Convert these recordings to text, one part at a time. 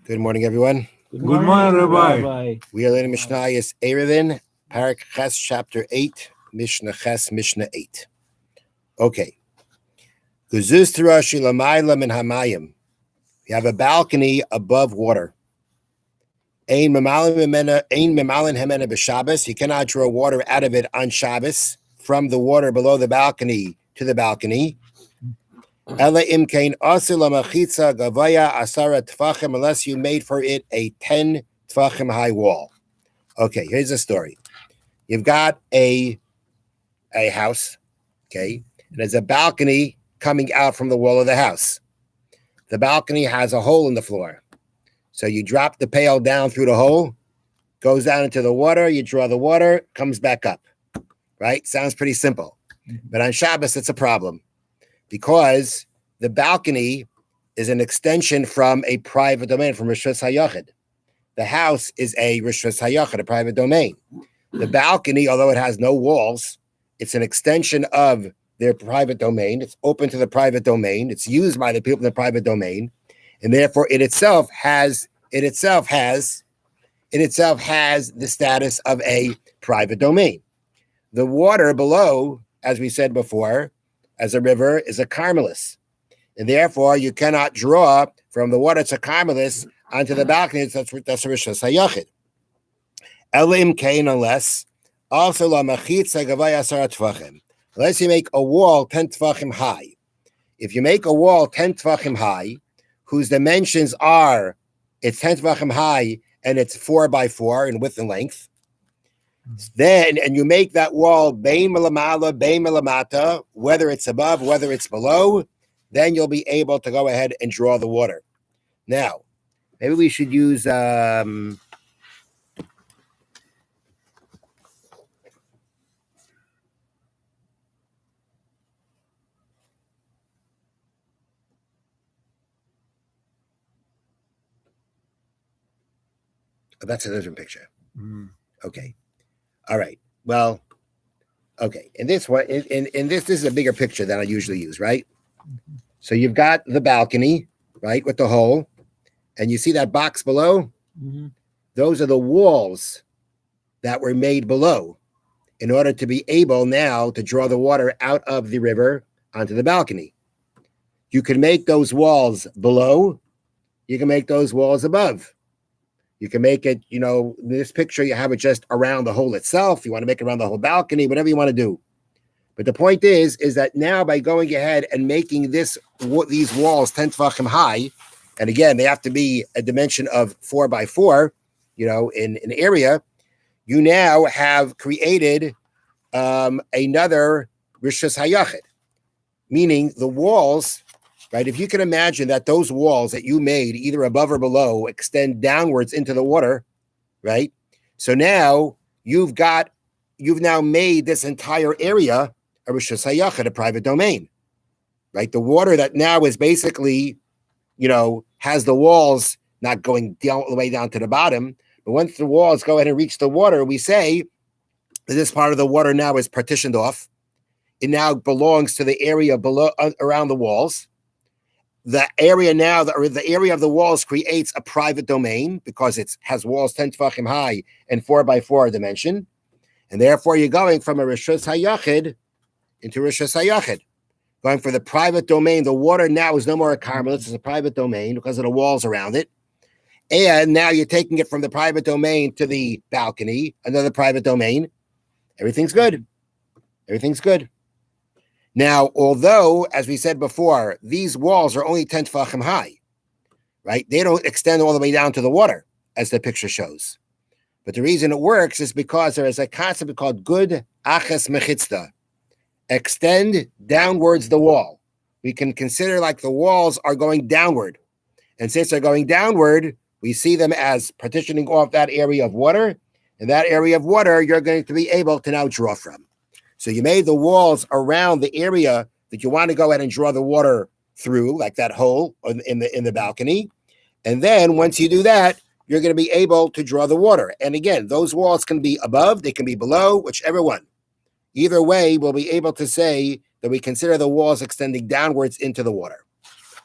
Good morning, everyone. Good morning, Rabbi. We are learning Mishnah is Erevin, Parak Ches, chapter 8, Mishnah Ches, Mishnah 8. Okay. Guzuz Tirashi Lamayla Min Hamayim. You have a balcony above water. Ein Memalin Hemena B'Shabbos. You cannot draw water out of it on Shabbos from the water below the balcony to the balcony. Ela imkain asila machitza gavaya asara tfachim, unless you made for it a 10 tfachim high wall. Okay, here's the story. You've got a house, okay, and there's a balcony coming out from the wall of the house. The balcony has a hole in the floor. So you drop the pail down through the hole, goes down into the water, you draw the water, comes back up, right? Sounds pretty simple. But on Shabbos, it's a problem, because the balcony is an extension from a private domain, from Rishus HaYachid. The house is a Rishus HaYachid, a private domain. The balcony, although it has no walls, it's an extension of their private domain. It's open to the private domain. It's used by the people in the private domain. And therefore, it itself has the status of a private domain. The water below, as we said before, as a river, is a carmelis. And therefore, you cannot draw from the water to carmelis onto the balcony. That's a Rishus HaYachid. Elim kain, unless also la machitza gavaya asara tfachim. Unless you make a wall 10 tfachim high. If you make a wall 10 tfachim high, whose dimensions are, it's 10 tfachim high and it's 4 by 4 in width and length, then, and you make that wall bein melamala, bein melamata, whether it's above, whether it's below, then you'll be able to go ahead and draw the water. Now, maybe we should use oh, that's a different picture. Okay. All right. Well, okay. In this one, in this is a bigger picture than I usually use, right? So you've got the balcony, right, with the hole, and you see that box below? Those are the walls that were made below in order to be able now to draw the water out of the river onto the balcony. You can make those walls below. You can make those walls above. You can make it, in this picture, you have it just around the hole itself. You want to make it around the whole balcony, whatever you want to do. But the point is that now by going ahead and making these walls 10 tefachim high, and again, they have to be a dimension of 4 by 4, in an area, you now have created another Rishus HaYachid, meaning the walls, right? If you can imagine that those walls that you made, either above or below, extend downwards into the water, right? So now you've now made this entire area a Rishus HaYachid, a private domain, right? The water that now is basically, has the walls not going down all the way down to the bottom, but once the walls go ahead and reach the water, we say that this part of the water now is partitioned off. It now belongs to the area below, around the walls. The area now, the area of the walls creates a private domain because it has walls 10 tefachim high and 4 by 4 dimension. And therefore, you're going from a Rishus HaYachid into Rishus HaYachid. Going for the private domain. The water now is no more a carmelis, it's a private domain because of the walls around it. And now you're taking it from the private domain to the balcony, another private domain. Everything's good. Everything's good. Now, although, as we said before, these walls are only 10 tefachim high, right? They don't extend all the way down to the water, as the picture shows. But the reason it works is because there is a concept called good aches mechitzta. Extend downwards the wall. We can consider like the walls are going downward. And since they're going downward, we see them as partitioning off that area of water. And that area of water, you're going to be able to now draw from. So you made the walls around the area that you want to go ahead and draw the water through, like that hole in the balcony. And then once you do that, you're going to be able to draw the water. And again, those walls can be above, they can be below, whichever one. Either way, we'll be able to say that we consider the walls extending downwards into the water.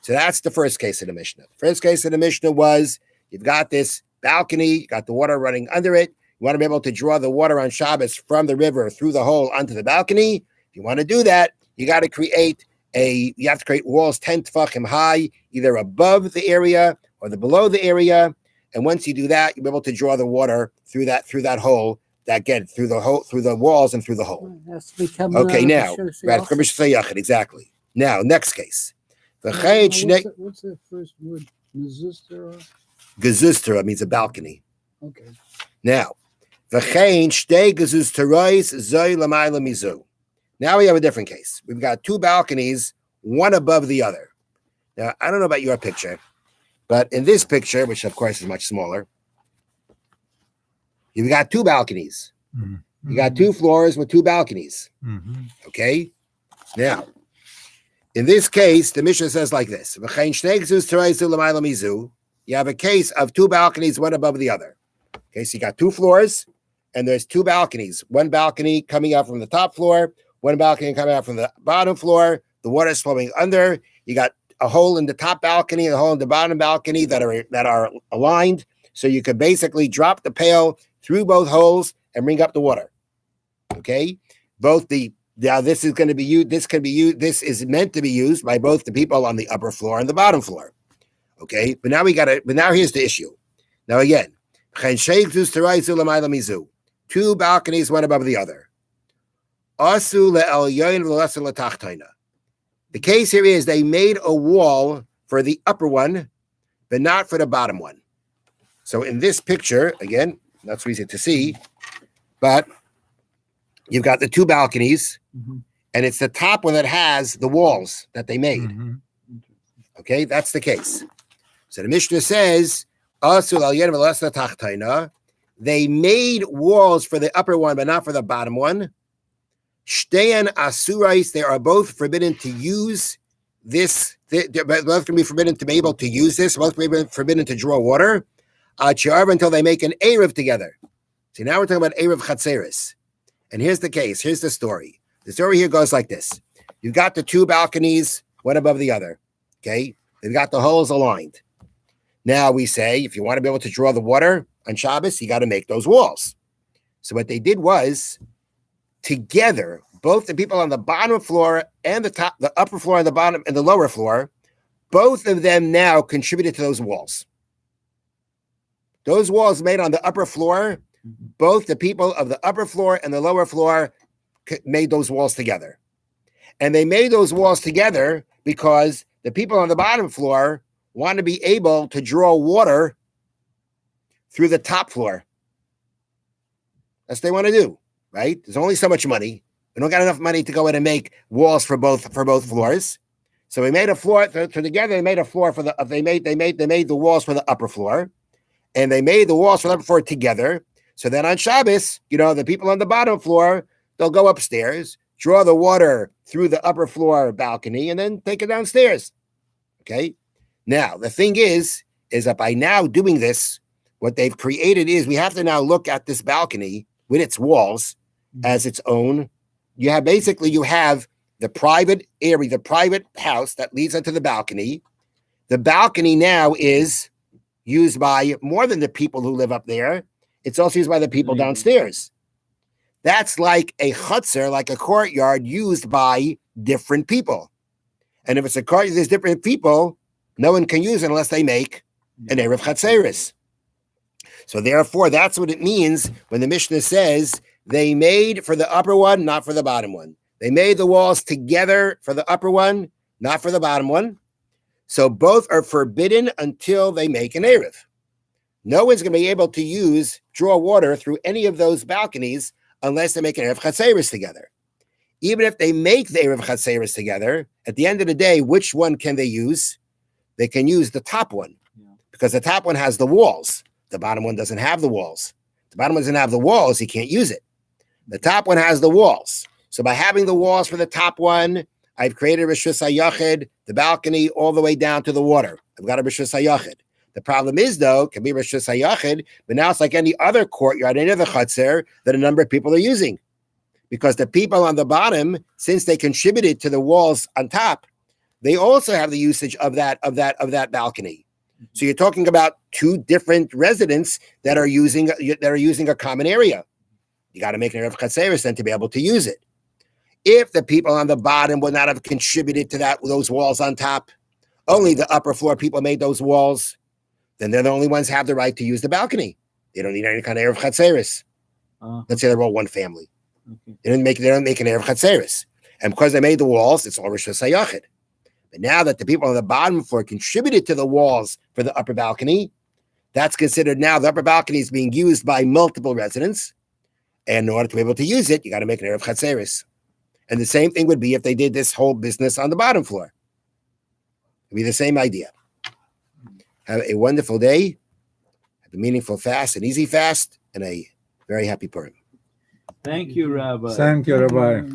So that's the first case of the Mishnah. First case of the Mishnah was You've got this balcony, you got the water running under it. You want to be able to draw the water on Shabbos from the river through the hole onto the balcony. If you want to do that, you got to create walls 10 tefachim high, either above the area or below the area. And once you do that, you'll be able to draw the water through that hole, through the walls and through the hole. Okay, now exactly. Now, next case. What's the first word? Gezustera means a balcony. Okay. Now, now we have a different case. We've got two balconies, one above the other. Now, I don't know about your picture, but in this picture, which of course is much smaller, you've got two balconies. Mm-hmm. You got two floors with two balconies. Mm-hmm. Okay? Now, in this case, the Mishna says like this. You have a case of two balconies, one above the other. Okay, so you got two floors, and there's two balconies. One balcony coming out from the top floor, one balcony coming out from the bottom floor. The water is flowing under. You got a hole in the top balcony and a hole in the bottom balcony that are aligned. So you could basically drop the pail through both holes and bring up the water. Okay, this is going to be used. This is meant to be used by both the people on the upper floor and the bottom floor. Okay, but now here's the issue. Now again, two balconies, one above the other. The case here is they made a wall for the upper one, but not for the bottom one. So in this picture, again, not so easy to see, but you've got the two balconies, mm-hmm. and it's the top one that has the walls that they made. Mm-hmm. Okay, that's the case. So the Mishnah says, they made walls for the upper one, but not for the bottom one. Shteyan asurais, they are both forbidden to use this. They're both going to be forbidden to be able to use this. Both going to be forbidden to draw water. Until they make an Erev together. See, now we're talking about Erev Chatzeris. And here's the case. Here's the story. The story here goes like this. You've got the two balconies, one above the other. Okay? They've got the holes aligned. Now we say, if you want to be able to draw the water on Shabbos, you got to make those walls. So what they did was, together, both the people on the bottom floor and the upper floor and the bottom and the lower floor, both of them now contributed to those walls. Those walls made on the upper floor, both the people of the upper floor and the lower floor made those walls together. And they made those walls together because the people on the bottom floor want to be able to draw water through the top floor. That's what they want to do, right? There's only so much money. We don't got enough money to go in and make walls for both floors. So we made a floor together. They made a floor for the. They made the walls for the upper floor, and they made the walls for the upper floor together. So then on Shabbos, the people on the bottom floor, they'll go upstairs, draw the water through the upper floor balcony, and then take it downstairs. Okay. Now the thing is that by now doing this, what they've created is we have to now look at this balcony with its walls as its own. You have the private area, the private house that leads onto the balcony. The balcony now is used by more than the people who live up there. It's also used by the people downstairs. That's like a chutzner, like a courtyard used by different people. And if it's a courtyard, there's different people, no one can use it unless they make an Erev Chatzeris. So therefore, that's what it means when the Mishnah says they made for the upper one, not for the bottom one. They made the walls together for the upper one, not for the bottom one. So both are forbidden until they make an Erev. No one's going to be able to draw water through any of those balconies unless they make an Erev Chatzeris together. Even if they make the Erev Chatzeris together, at the end of the day, which one can they use? They can use the top one because the top one has the walls. The bottom one doesn't have the walls. The bottom one doesn't have the walls. He can't use it. The top one has the walls. So by having the walls for the top one, I've created Rishus HaYachid, the balcony, all the way down to the water. I've got a Rishus HaYachid. The problem is, though, it can be Rishus HaYachid, but now it's like any other courtyard, any other chutzner that a number of people are using. Because the people on the bottom, since they contributed to the walls on top, they also have the usage of that balcony. So you're talking about two different residents that are using a common area. You got to make an Erev Chatzeris then to be able to use it. If the people on the bottom would not have contributed to those walls on top, only the upper floor people made those walls, then they're the only ones who have the right to use the balcony. They don't need any kind of Erev Chatzeris. Let's say they're all one family. Okay. They don't make an Erev Chatzeris. And because they made the walls, it's all Rosh Hashanah. But now that the people on the bottom floor contributed to the walls for the upper balcony, that's considered now the upper balcony is being used by multiple residents. And in order to be able to use it, you got to make an Erev Chatzeris. And the same thing would be if they did this whole business on the bottom floor. It'd be the same idea. Have a wonderful day, have a meaningful fast, an easy fast, and a very happy Purim. Thank you, Rabbi. Thank you, Rabbi.